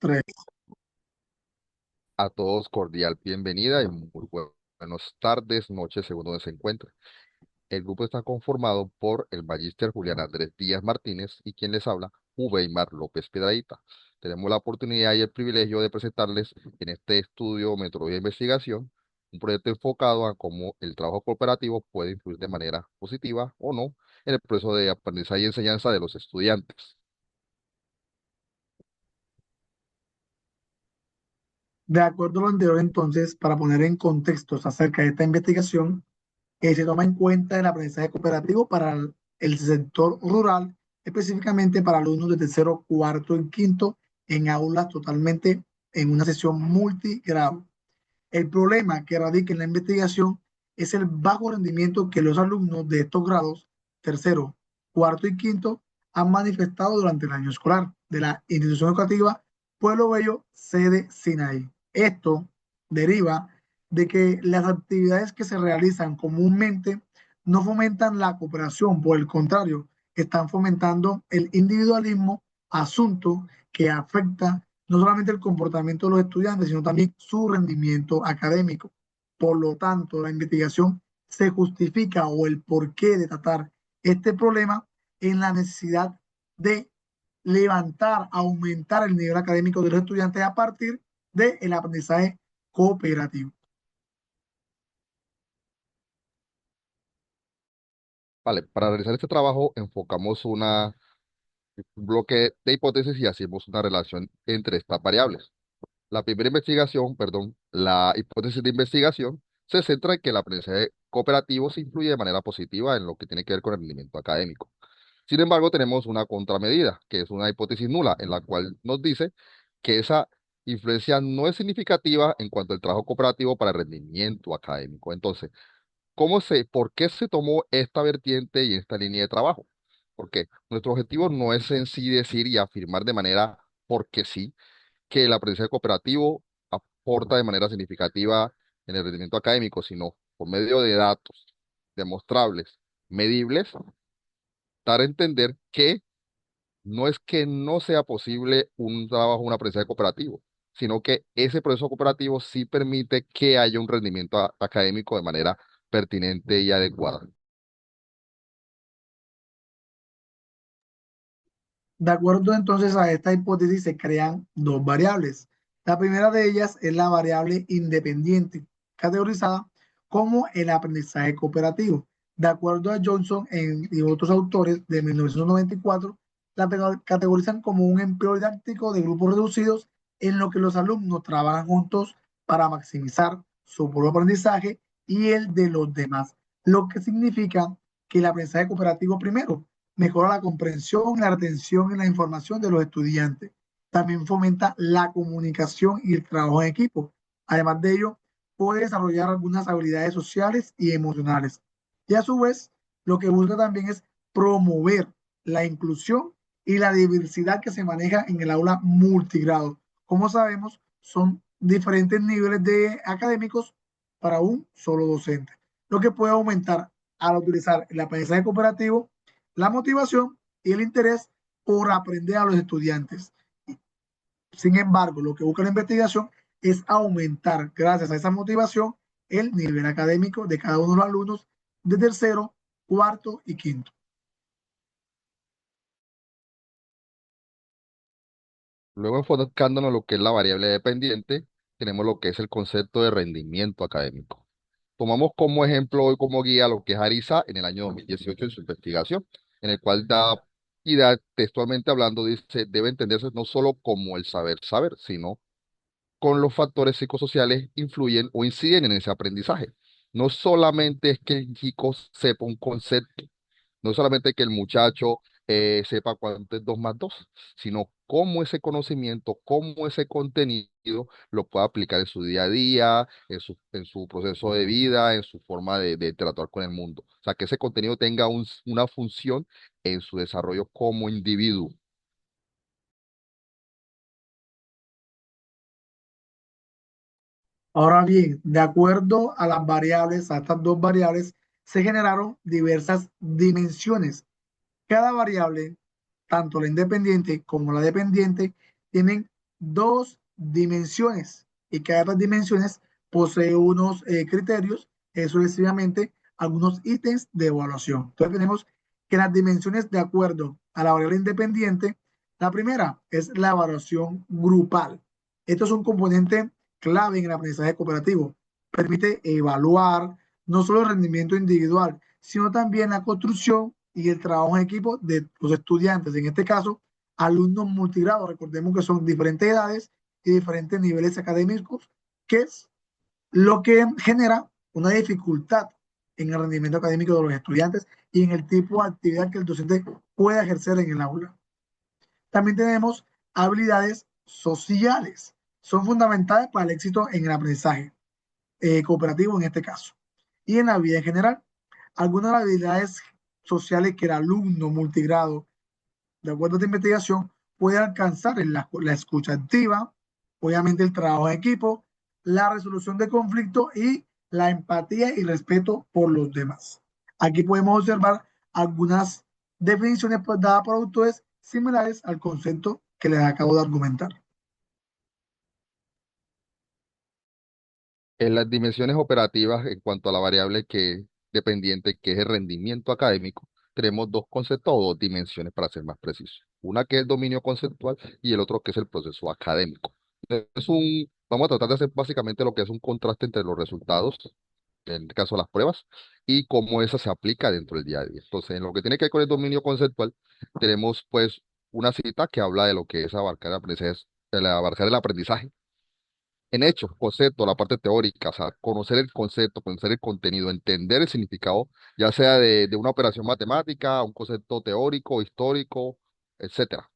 Tres. A todos cordial bienvenida y muy buenas tardes, noches, según donde se encuentre. El grupo está conformado por el magíster Julián Andrés Díaz Martínez y quien les habla, Uweimar López Piedrahita. Tenemos la oportunidad y el privilegio de presentarles en este estudio Metodología de Investigación un proyecto enfocado a cómo el trabajo cooperativo puede influir de manera positiva o no en el proceso de aprendizaje y enseñanza de los estudiantes. De acuerdo a lo anterior, entonces, para poner en contextos acerca de esta investigación, se toma en cuenta el aprendizaje cooperativo para el sector rural, específicamente para alumnos de tercero, cuarto y quinto, en aulas totalmente en una sesión multigrado. El problema que radica en la investigación es el bajo rendimiento que los alumnos de estos grados, tercero, cuarto y quinto, han manifestado durante el año escolar de la institución educativa Pueblo Bello, sede Sinaí. Esto deriva de que las actividades que se realizan comúnmente no fomentan la cooperación, por el contrario, están fomentando el individualismo, asunto que afecta no solamente el comportamiento de los estudiantes, sino también su rendimiento académico. Por lo tanto, la investigación se justifica o el porqué de tratar este problema en la necesidad de levantar, aumentar el nivel académico de los estudiantes a partir del aprendizaje cooperativo. Vale, para realizar este trabajo enfocamos un bloque de hipótesis y hacemos una relación entre estas variables. La primera investigación, perdón, la hipótesis de investigación se centra en que el aprendizaje cooperativo se influye de manera positiva en lo que tiene que ver con el rendimiento académico. Sin embargo, tenemos una contramedida, que es una hipótesis nula, en la cual nos dice que esa influencia no es significativa en cuanto al trabajo cooperativo para el rendimiento académico. Entonces, por qué se tomó esta vertiente y esta línea de trabajo? Porque nuestro objetivo no es en sí decir y afirmar de manera porque sí que el aprendizaje cooperativo aporta de manera significativa en el rendimiento académico, sino por medio de datos demostrables, medibles, dar a entender que no sea posible un trabajo, un aprendizaje cooperativo, sino que ese proceso cooperativo sí permite que haya un rendimiento académico de manera pertinente y adecuada. De acuerdo entonces a esta hipótesis se crean dos variables. La primera de ellas es la variable independiente, categorizada como el aprendizaje cooperativo. De acuerdo a Johnson y otros autores de 1994, la categorizan como un empleo didáctico de grupos reducidos en lo que los alumnos trabajan juntos para maximizar su propio aprendizaje y el de los demás, lo que significa que el aprendizaje cooperativo primero mejora la comprensión, la retención y la información de los estudiantes. También fomenta la comunicación y el trabajo en equipo. Además de ello, puede desarrollar algunas habilidades sociales y emocionales. Y a su vez, lo que busca también es promover la inclusión y la diversidad que se maneja en el aula multigrado. Como sabemos, son diferentes niveles de académicos para un solo docente, lo que puede aumentar al utilizar el aprendizaje cooperativo la motivación y el interés por aprender a los estudiantes. Sin embargo, lo que busca la investigación es aumentar, gracias a esa motivación, el nivel académico de cada uno de los alumnos de tercero, cuarto y quinto. Luego, enfocándonos en lo que es la variable dependiente, tenemos lo que es el concepto de rendimiento académico. Tomamos como ejemplo hoy como guía lo que es Arisa en el año 2018 en su investigación, en el cual da textualmente hablando, dice, debe entenderse no solo como el saber saber, sino con los factores psicosociales influyen o inciden en ese aprendizaje. No solamente es que el chico sepa un concepto, no solamente que el muchacho sepa cuánto es 2 más 2, sino cómo ese conocimiento, cómo ese contenido lo puede aplicar en su día a día, en su proceso de vida, en su forma de interactuar con el mundo. O sea, que ese contenido tenga una función en su desarrollo como individuo. Ahora bien, de acuerdo a las variables, a estas dos variables, se generaron diversas dimensiones. Cada variable, tanto la independiente como la dependiente, tienen dos dimensiones y cada de las dimensiones posee unos criterios, sucesivamente algunos ítems de evaluación. Entonces tenemos que las dimensiones de acuerdo a la variable independiente, la primera es la evaluación grupal. Esto es un componente clave en el aprendizaje cooperativo. Permite evaluar no solo el rendimiento individual, sino también la construcción y el trabajo en equipo de los estudiantes. En este caso, alumnos multigrados. Recordemos que son diferentes edades y diferentes niveles académicos, que es lo que genera una dificultad en el rendimiento académico de los estudiantes y en el tipo de actividad que el docente puede ejercer en el aula. También tenemos habilidades sociales. Son fundamentales para el éxito en el aprendizaje cooperativo en este caso. Y en la vida en general, algunas habilidades sociales que el alumno multigrado, de acuerdo a esta investigación, puede alcanzar en la escucha activa, obviamente el trabajo en equipo, la resolución de conflictos y la empatía y respeto por los demás. Aquí podemos observar algunas definiciones dadas por autores similares al concepto que les acabo de argumentar. En las dimensiones operativas, en cuanto a la variable que dependiente, que es el rendimiento académico, tenemos dos conceptos o dos dimensiones para ser más precisos. Una que es el dominio conceptual y el otro que es el proceso académico. Vamos a tratar de hacer básicamente lo que es un contraste entre los resultados, en el caso de las pruebas, y cómo esa se aplica dentro del día a día. Entonces, en lo que tiene que ver con el dominio conceptual, tenemos pues una cita que habla de lo que es abarcar el aprendizaje en hechos, concepto, la parte teórica, o sea, conocer el concepto, conocer el contenido, entender el significado, ya sea de una operación matemática, un concepto teórico, histórico, etcétera.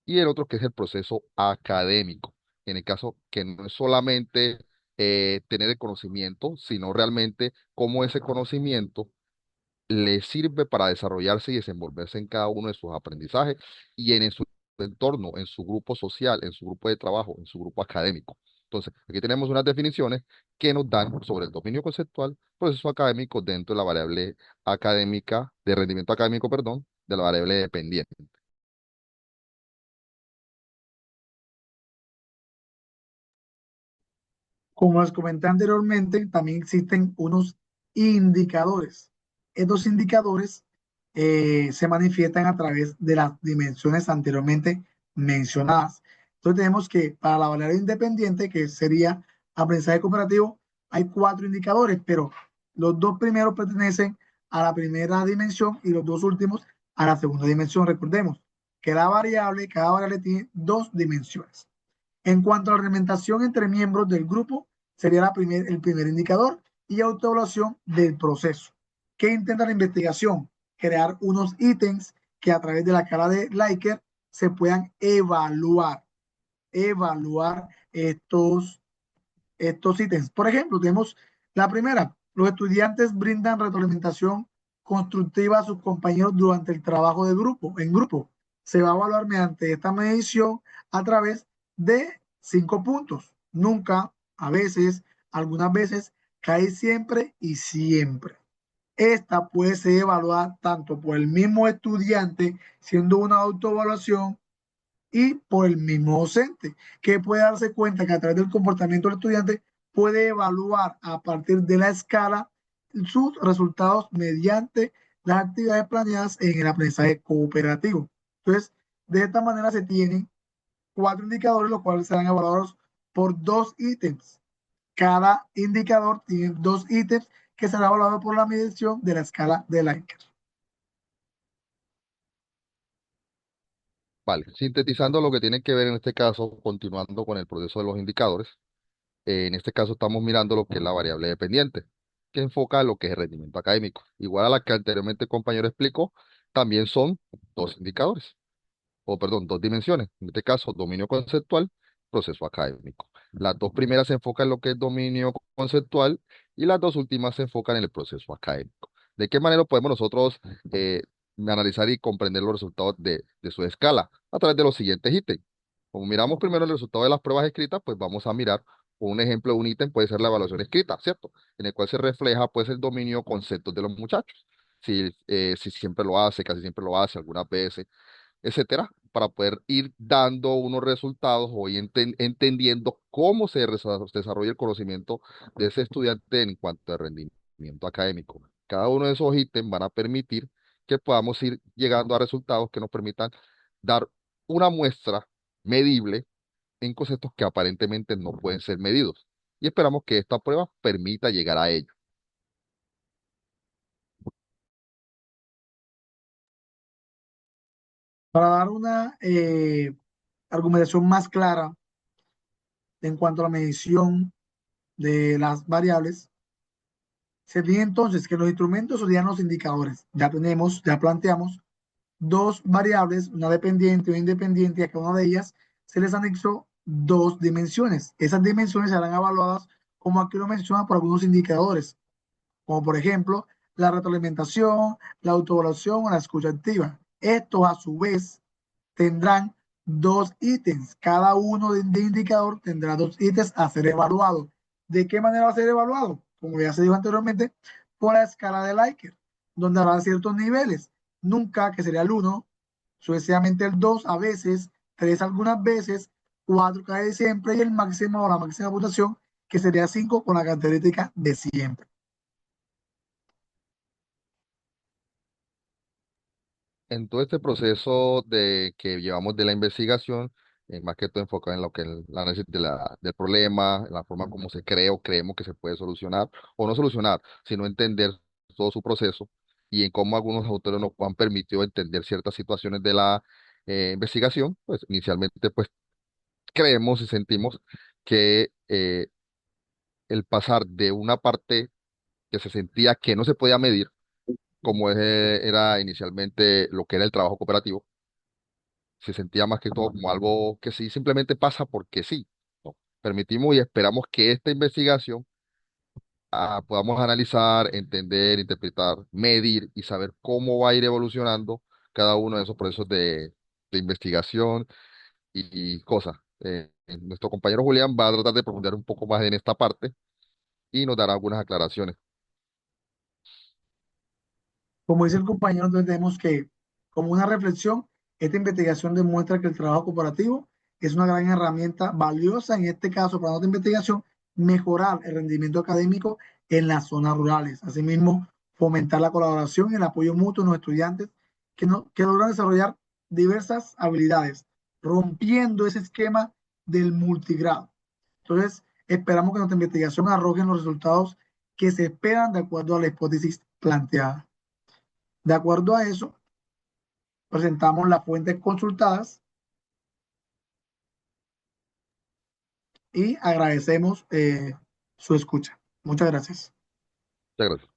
Y el otro que es el proceso académico, en el caso que no es solamente tener el conocimiento, sino realmente cómo ese conocimiento le sirve para desarrollarse y desenvolverse en cada uno de sus aprendizajes y en su entorno, en su grupo social, en su grupo de trabajo, en su grupo académico. Entonces, aquí tenemos unas definiciones que nos dan sobre el dominio conceptual, proceso académico dentro de la variable académica, de rendimiento académico, perdón, de la variable dependiente. Como les comenté anteriormente, también existen unos indicadores. Estos indicadores se manifiestan a través de las dimensiones anteriormente mencionadas. Entonces tenemos que para la variable independiente, que sería aprendizaje cooperativo, hay cuatro indicadores, pero los dos primeros pertenecen a la primera dimensión y los dos últimos a la segunda dimensión. Recordemos que cada variable tiene dos dimensiones. En cuanto a la reglamentación entre miembros del grupo, sería el primer indicador y autoevaluación del proceso. ¿Qué intenta la investigación? Crear unos ítems que a través de la cara de Likert se puedan evaluar estos ítems. Por ejemplo, tenemos la primera, los estudiantes brindan retroalimentación constructiva a sus compañeros durante el trabajo de grupo, en grupo. Se va a evaluar mediante esta medición a través de 5 puntos. Nunca, a veces, algunas veces, casi siempre y siempre. Esta puede ser evaluada tanto por el mismo estudiante, siendo una autoevaluación, y por el mismo docente, que puede darse cuenta que a través del comportamiento del estudiante puede evaluar a partir de la escala sus resultados mediante las actividades planeadas en el aprendizaje cooperativo. Entonces, de esta manera se tienen cuatro indicadores, los cuales serán evaluados por dos ítems. Cada indicador tiene dos ítems que será evaluado por la medición de la escala de Likert. Vale, sintetizando lo que tiene que ver en este caso, continuando con el proceso de los indicadores, en este caso estamos mirando lo que es la variable dependiente, que enfoca lo que es el rendimiento académico. Igual a la que anteriormente el compañero explicó, también son dos indicadores, o perdón, dos dimensiones. En este caso, dominio conceptual, proceso académico. Las dos primeras se enfocan en lo que es dominio conceptual y las dos últimas se enfocan en el proceso académico. ¿De qué manera podemos nosotros eh, analizar y comprender los resultados de su escala? A través de los siguientes ítems. Como miramos primero el resultado de las pruebas escritas, pues vamos a mirar un ejemplo de un ítem, puede ser la evaluación escrita, ¿cierto? En el cual se refleja pues el dominio conceptos de los muchachos. Si siempre lo hace, casi siempre lo hace, algunas veces, etcétera. para poder ir dando unos resultados o ir entendiendo cómo se desarrolla el conocimiento de ese estudiante en cuanto a rendimiento académico. Cada uno de esos ítems van a permitir que podamos ir llegando a resultados que nos permitan dar una muestra medible en conceptos que aparentemente no pueden ser medidos. Y esperamos que esta prueba permita llegar a ello. Para dar una argumentación más clara en cuanto a la medición de las variables, se tiene entonces que los instrumentos serían los indicadores. Ya planteamos dos variables, una dependiente y una independiente, y a cada una de ellas se les anexó dos dimensiones. Esas dimensiones serán evaluadas, como aquí lo menciona, por algunos indicadores, como por ejemplo la retroalimentación, la autoevaluación o la escucha activa. Estos a su vez tendrán dos ítems. Cada uno de indicador tendrá dos ítems a ser evaluados. ¿De qué manera va a ser evaluado? Como ya se dijo anteriormente, por la escala de Likert, donde habrá ciertos niveles. Nunca, que sería el 1, sucesivamente el 2 a veces, 3 algunas veces, 4 casi siempre y el máximo o la máxima puntuación, que sería 5 con la característica de siempre. En todo este proceso de que llevamos de la investigación, más que todo enfocado en lo que es el análisis del problema, la forma como se cree o creemos que se puede solucionar, o no solucionar, sino entender todo su proceso y en cómo algunos autores nos han permitido entender ciertas situaciones de la investigación, pues inicialmente pues creemos y sentimos que el pasar de una parte que se sentía que no se podía medir, como era inicialmente lo que era el trabajo cooperativo, se sentía más que todo como algo que sí, simplemente pasa porque sí. ¿No? Permitimos y esperamos que esta investigación podamos analizar, entender, interpretar, medir y saber cómo va a ir evolucionando cada uno de esos procesos de investigación y cosas. Nuestro compañero Julián va a tratar de profundizar un poco más en esta parte y nos dará algunas aclaraciones. Como dice el compañero, entonces tenemos que, como una reflexión, esta investigación demuestra que el trabajo cooperativo es una gran herramienta valiosa, en este caso, para nuestra investigación, mejorar el rendimiento académico en las zonas rurales. Asimismo, fomentar la colaboración y el apoyo mutuo de los estudiantes que logran desarrollar diversas habilidades, rompiendo ese esquema del multigrado. Entonces, esperamos que nuestra investigación arroje los resultados que se esperan de acuerdo a la hipótesis planteada. De acuerdo a eso, presentamos las fuentes consultadas y agradecemos su escucha. Muchas gracias. Muchas gracias.